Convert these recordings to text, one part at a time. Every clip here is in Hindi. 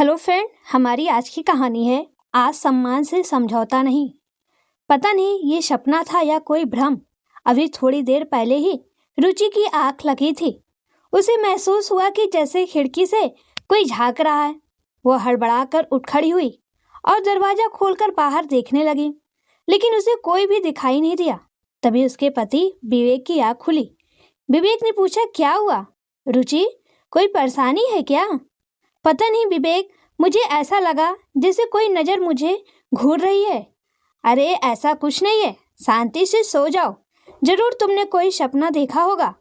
हेलो फ्रेंड, हमारी आज की कहानी है आज सम्मान से समझौता नहीं। पता नहीं ये सपना था या कोई भ्रम। अभी थोड़ी देर पहले ही रुचि की आंख लगी थी। उसे महसूस हुआ कि जैसे खिड़की से कोई झांक रहा है। वो हड़बड़ाकर उठ खड़ी हुई और दरवाजा खोलकर बाहर देखने लगी, लेकिन उसे कोई भी दिखाई नहीं दिया। तभी उसके पति विवेक की आंख खुली। विवेक ने पूछा, क्या हुआ रुचि, कोई परेशानी है क्या? पता नहीं विवेक, मुझे ऐसा लगा जैसे कोई नजर मुझे घूर रही है। अरे ऐसा कुछ नहीं है, शांति से सो जाओ। जरूर तुमने कोई सपना देखा होगा।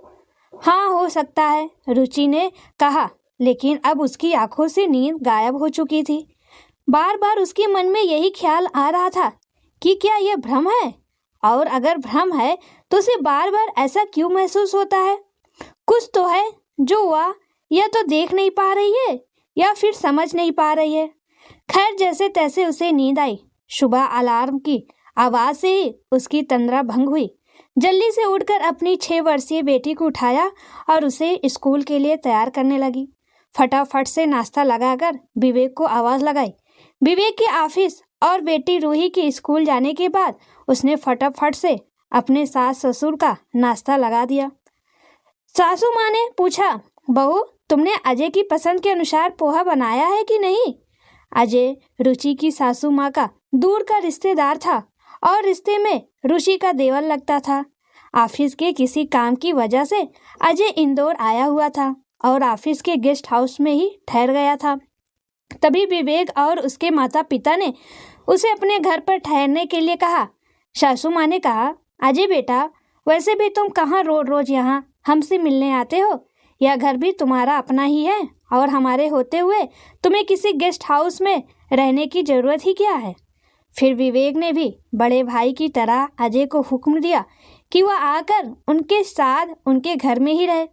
हाँ, हो सकता है, रुचि ने कहा, लेकिन अब उसकी आंखों से नींद गायब हो चुकी थी। बार बार उसके मन में यही ख्याल आ रहा था कि क्या यह भ्रम है, और अगर भ्रम है तो उसे बार बार ऐसा क्यों महसूस होता है। कुछ तो है जो वह या तो देख नहीं पा रही है या फिर समझ नहीं पा रही है। खैर, जैसे तैसे उसे नींद आई। सुबह अलार्म की आवाज से ही उसकी तंद्रा भंग हुई। जल्दी से उठकर अपनी 6 वर्षीय बेटी को उठाया और उसे स्कूल के लिए तैयार करने लगी। फटाफट से नाश्ता लगाकर विवेक को आवाज लगाई। विवेक के ऑफिस और बेटी रूही के स्कूल जाने के बाद उसने फटाफट से अपने सास ससुर का नाश्ता लगा दिया। सासू माँ ने पूछा, बहू, तुमने अजय की पसंद के अनुसार पोहा बनाया है कि नहीं? अजय रुचि की सासू माँ का दूर का रिश्तेदार था और रिश्ते में रुचि का देवर लगता था। ऑफिस के किसी काम की वजह से अजय इंदौर आया हुआ था और ऑफिस के गेस्ट हाउस में ही ठहर गया था। तभी विवेक और उसके माता पिता ने उसे अपने घर पर ठहरने के लिए कहा। सासू माँ ने कहा, अजय बेटा, वैसे भी तुम कहाँ रोज रोज यहाँ हमसे मिलने आते हो। यह घर भी तुम्हारा अपना ही है और हमारे होते हुए तुम्हें किसी गेस्ट हाउस में रहने की जरूरत ही क्या है। फिर विवेक ने भी बड़े भाई की तरह अजय को हुक्म दिया कि वह आकर उनके साथ उनके घर में ही रहे।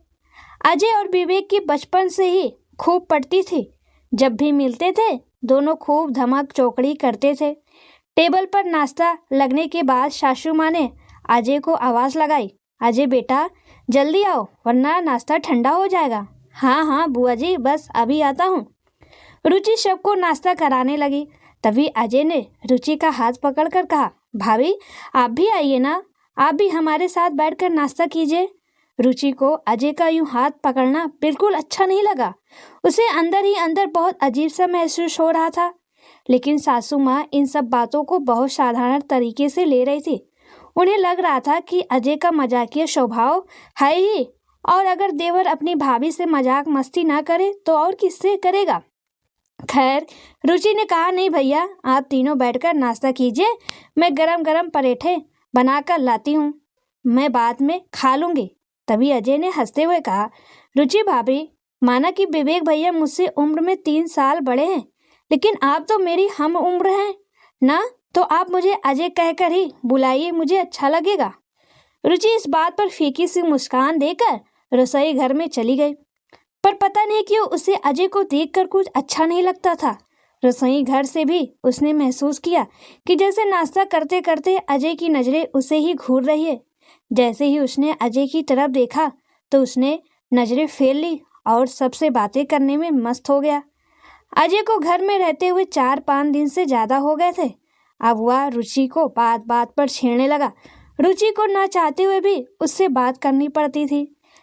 अजय और विवेक की बचपन से ही खूब पटती थी। जब भी मिलते थे दोनों खूब धमक चौकड़ी करते थे। टेबल पर नाश्ता लगने के बाद सासू माँ ने अजय को आवाज लगाई, अजय बेटा, जल्दी आओ वरना नाश्ता ठंडा हो जाएगा। हाँ हाँ बुआ जी, बस अभी आता हूँ। रुचि सबको नाश्ता कराने लगी। तभी अजय ने रुचि का हाथ पकड़कर कहा, भाभी आप भी आइए ना, आप भी हमारे साथ बैठकर नाश्ता कीजिए। रुचि को अजय का यूं हाथ पकड़ना बिल्कुल अच्छा नहीं लगा। उसे अंदर ही अंदर बहुत अजीब सा महसूस हो रहा था। लेकिन सासू माँ इन सब बातों को बहुत साधारण तरीके से ले रही थी। उन्हें लग रहा था कि अजय का मजाकिया स्वभाव है ही, और अगर देवर अपनी भाभी से मजाक मस्ती ना करे तो और किससे करेगा। खैर, रुचि ने कहा, नहीं भैया, आप तीनों बैठकर नाश्ता कीजिए, मैं गरम गरम पराठे बनाकर लाती हूँ, मैं बाद में खा लूँगी। तभी अजय ने हंसते हुए कहा, रुचि भाभी, माना कि विवेक भैया मुझसे उम्र में 3 साल बड़े हैं, लेकिन आप तो मेरी हम उम्र हैं ना, तो आप मुझे अजय कहकर ही बुलाइए, मुझे अच्छा लगेगा। रुचि इस बात पर फीकी सी मुस्कान देकर रसोई घर में चली गई। पर पता नहीं क्यों उसे अजय को देखकर कुछ अच्छा नहीं लगता था। रसोई घर से भी उसने महसूस किया कि जैसे नाश्ता करते करते अजय की नजरें उसे ही घूर रही है। जैसे ही उसने अजय की तरफ देखा तो उसने नजरें फेर ली और सबसे बातें करने में मस्त हो गया। अजय को घर में रहते हुए 4-5 दिन से ज्यादा हो गए थे। अब वह रुचि को बात बात पर छेड़ने लगा। रुचि को ना चाहते हुए भी उससे बात करनी पड़ती थी,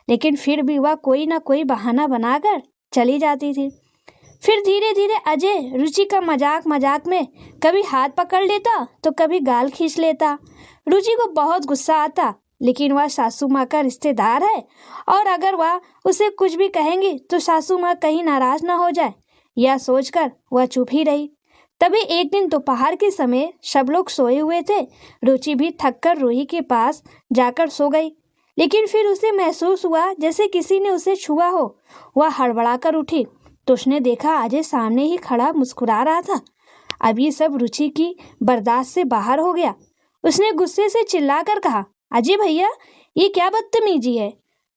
लेकिन फिर भी वह कोई ना कोई बहाना बनाकर चली जाती थी। फिर धीरे धीरे अजय रुचि का मजाक मजाक में कभी हाथ पकड़ लेता तो कभी गाल खींच लेता। रुचि को बहुत गुस्सा आता, लेकिन वह सासू माँ का रिश्तेदार है और अगर वह उसे कुछ भी कहेंगी तो सासू माँ कहीं नाराज ना हो जाए, यह सोचकर वह चुप ही रही। तभी एक दिन दोपहर के समय सब लोग सोए हुए थे। रुचि भी थककर रूही के पास जाकर सो गई, लेकिन फिर उसे महसूस हुआ जैसे किसी ने उसे छुआ हो। वह हड़बड़ाकर उठी तो उसने देखा अजय सामने ही खड़ा मुस्कुरा रहा था। अब ये सब रुचि की बर्दाश्त से बाहर हो गया। उसने गुस्से से चिल्लाकर कहा, अजय भैया, ये क्या बदतमीजी है।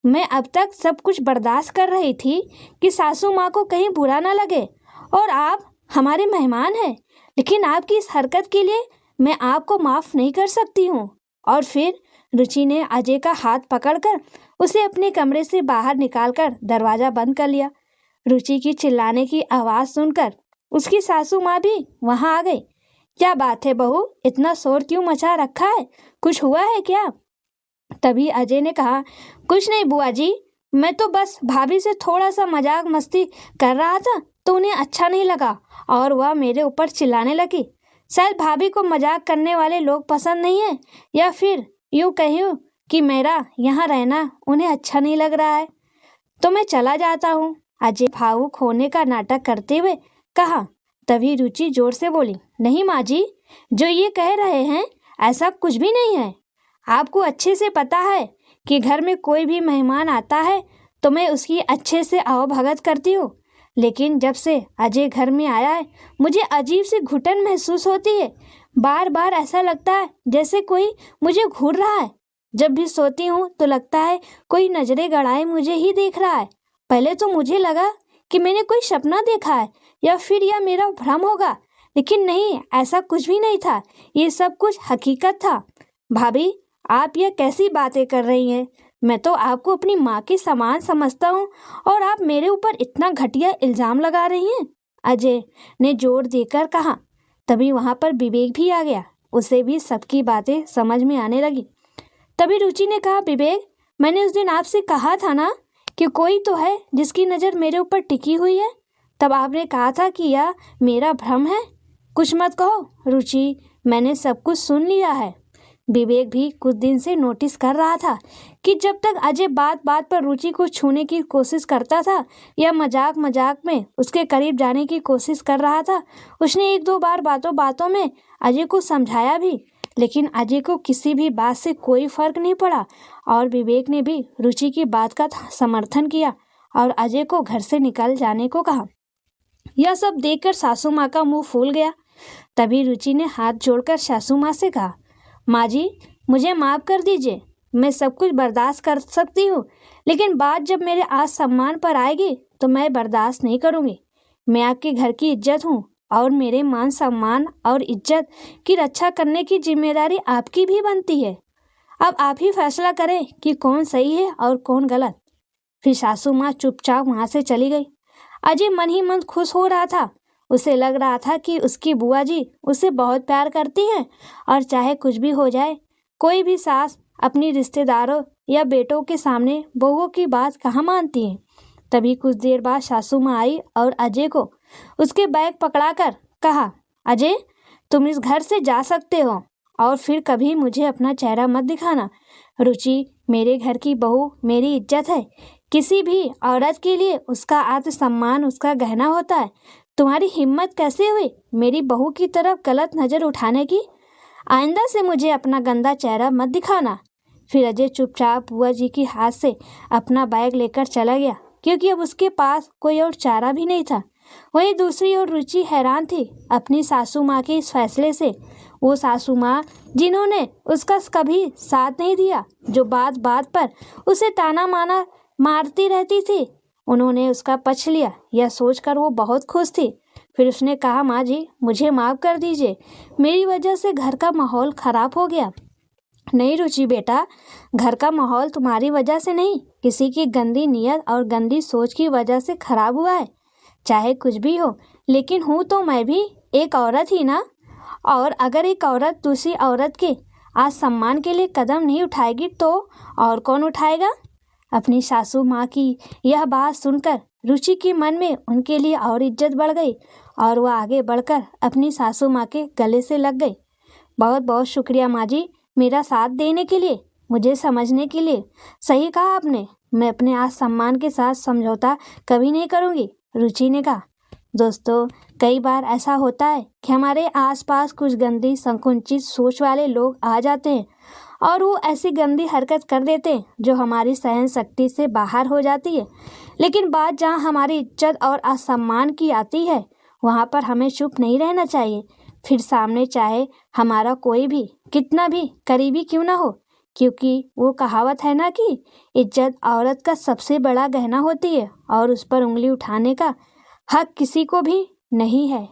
मैं अब तक सब कुछ बर्दाश्त कर रही थी कि सासू माँ को कहीं बुरा ना लगे, और आप हमारे मेहमान हैं, लेकिन आपकी इस हरकत के लिए मैं आपको माफ नहीं कर सकती हूँ। और फिर रुचि ने अजय का हाथ पकड़कर उसे अपने कमरे से बाहर निकालकर दरवाजा बंद कर लिया। रुचि की चिल्लाने की आवाज सुनकर उसकी सासू माँ भी वहाँ आ गई। क्या बात है बहू, इतना शोर क्यों मचा रखा है, कुछ हुआ है क्या? तभी अजय ने कहा, कुछ नहीं बुआ जी, मैं तो बस भाभी से थोड़ा सा मजाक मस्ती कर रहा था तो उन्हें अच्छा नहीं लगा और वह मेरे ऊपर चिल्लाने लगी। शायद भाभी को मजाक करने वाले लोग पसंद नहीं है, या फिर यूँ कहूँ कि मेरा यहाँ रहना उन्हें अच्छा नहीं लग रहा है, तो मैं चला जाता हूँ। अजय भावुक होने का नाटक करते हुए कहा। तभी रुचि जोर से बोली, नहीं माँ जी, जो ये कह रहे हैं ऐसा कुछ भी नहीं है। आपको अच्छे से पता है कि घर में कोई भी मेहमान आता है तो मैं उसकी अच्छे से आवभगत करती हूँ, लेकिन जब से अजय घर में आया है मुझे अजीब सी घुटन महसूस होती है। बार बार ऐसा लगता है जैसे कोई मुझे घूर रहा है। जब भी सोती हूँ तो लगता है कोई नजरें गड़ाए मुझे ही देख रहा है। पहले तो मुझे लगा कि मैंने कोई सपना देखा है या फिर यह मेरा भ्रम होगा, लेकिन नहीं, ऐसा कुछ भी नहीं था, ये सब कुछ हकीकत था। भाभी, आप यह कैसी बातें कर रही हैं? मैं तो आपको अपनी माँ के समान समझता हूँ और आप मेरे ऊपर इतना घटिया इल्जाम लगा रही हैं, अजय ने जोर देकर कहा। तभी वहाँ पर विवेक भी आ गया, उसे भी सबकी बातें समझ में आने लगी। तभी रुचि ने कहा, विवेक, मैंने उस दिन आपसे कहा था ना कि कोई तो है जिसकी नज़र मेरे ऊपर टिकी हुई है, तब आपने कहा था कि यह मेरा भ्रम है। कुछ मत कहो रुचि, मैंने सब कुछ सुन लिया है। विवेक भी कुछ दिन से नोटिस कर रहा था कि जब तक अजय बात बात पर रुचि को छूने की कोशिश करता था या मजाक मजाक में उसके करीब जाने की कोशिश कर रहा था, उसने एक दो बार बातों बातों में अजय को समझाया भी, लेकिन अजय को किसी भी बात से कोई फर्क नहीं पड़ा और विवेक ने भी रुचि की बात का समर्थन किया और अजय को घर से निकल जाने को कहा। यह सब देखकर सासू माँ का मुंह फूल गया। तभी रुचि ने हाथ जोड़कर सासू माँ से कहा, माँ जी, मुझे माफ़ कर दीजिए, मैं सब कुछ बर्दाश्त कर सकती हूँ, लेकिन बात जब मेरे आज सम्मान पर आएगी तो मैं बर्दाश्त नहीं करूँगी। मैं आपके घर की इज्जत हूँ और मेरे मान सम्मान और इज्जत की रक्षा करने की जिम्मेदारी आपकी भी बनती है। अब आप ही फैसला करें कि कौन सही है और कौन गलत। फिर सासू माँ चुपचाप वहाँ से चली गई। अजय मन ही मन खुश हो रहा था। उसे लग रहा था कि उसकी बुआ जी उसे बहुत प्यार करती हैं और चाहे कुछ भी हो जाए, कोई भी सास अपनी रिश्तेदारों या बेटों के सामने बहुओं की बात कहाँ मानती हैं। तभी कुछ देर बाद सासू माँ आई और अजय को उसके बैग पकड़ाकर कहा, अजय, तुम इस घर से जा सकते हो और फिर कभी मुझे अपना चेहरा मत दिखाना। रुचि मेरे घर की बहू मेरी इज्जत है। किसी भी औरत के लिए उसका आत्मसम्मान उसका गहना होता है। तुम्हारी हिम्मत कैसे हुई मेरी बहू की तरफ गलत नज़र उठाने की? आइंदा से मुझे अपना गंदा चेहरा मत दिखाना। फिर अजय चुपचाप बुआ जी के हाथ से अपना बैग लेकर चला गया, क्योंकि अब उसके पास कोई और चारा भी नहीं था। वहीं दूसरी ओर रुचि हैरान थी अपनी सासू माँ के इस फैसले से। वो सासू माँ जिन्होंने उसका कभी साथ नहीं दिया, जो बात बात पर उसे ताना माना मारती रहती थी, उन्होंने उसका पक्ष लिया। यह सोचकर वो बहुत खुश थी। फिर उसने कहा, माँ जी, मुझे माफ़ कर दीजिए, मेरी वजह से घर का माहौल ख़राब हो गया। नहीं रुचि बेटा, घर का माहौल तुम्हारी वजह से नहीं, किसी की गंदी नीयत और गंदी सोच की वजह से खराब हुआ है। चाहे कुछ भी हो, लेकिन हूँ तो मैं भी एक औरत ही ना। और अगर एक औरत दूसरी औरत के आज सम्मान के लिए कदम नहीं उठाएगी तो और कौन उठाएगा? अपनी सासू माँ की यह बात सुनकर रुचि के मन में उनके लिए और इज्जत बढ़ गई और वह आगे बढ़कर अपनी सासू माँ के गले से लग गई। बहुत बहुत शुक्रिया माँ जी, मेरा साथ देने के लिए, मुझे समझने के लिए। सही कहा आपने, मैं अपने आज सम्मान के साथ समझौता कभी नहीं करूँगी, रुचि ने कहा। दोस्तों, कई बार ऐसा होता है कि हमारे आसपास कुछ गंदी संकुचित सोच वाले लोग आ जाते हैं और वो ऐसी गंदी हरकत कर देते हैं जो हमारी सहन शक्ति से बाहर हो जाती है। लेकिन बात जहाँ हमारी इज्जत और असम्मान की आती है, वहाँ पर हमें चुप नहीं रहना चाहिए। फिर सामने चाहे हमारा कोई भी कितना भी करीबी क्यों ना हो, क्योंकि वो कहावत है ना कि इज्जत औरत का सबसे बड़ा गहना होती है और उस पर उंगली उठाने का हक किसी को भी नहीं है।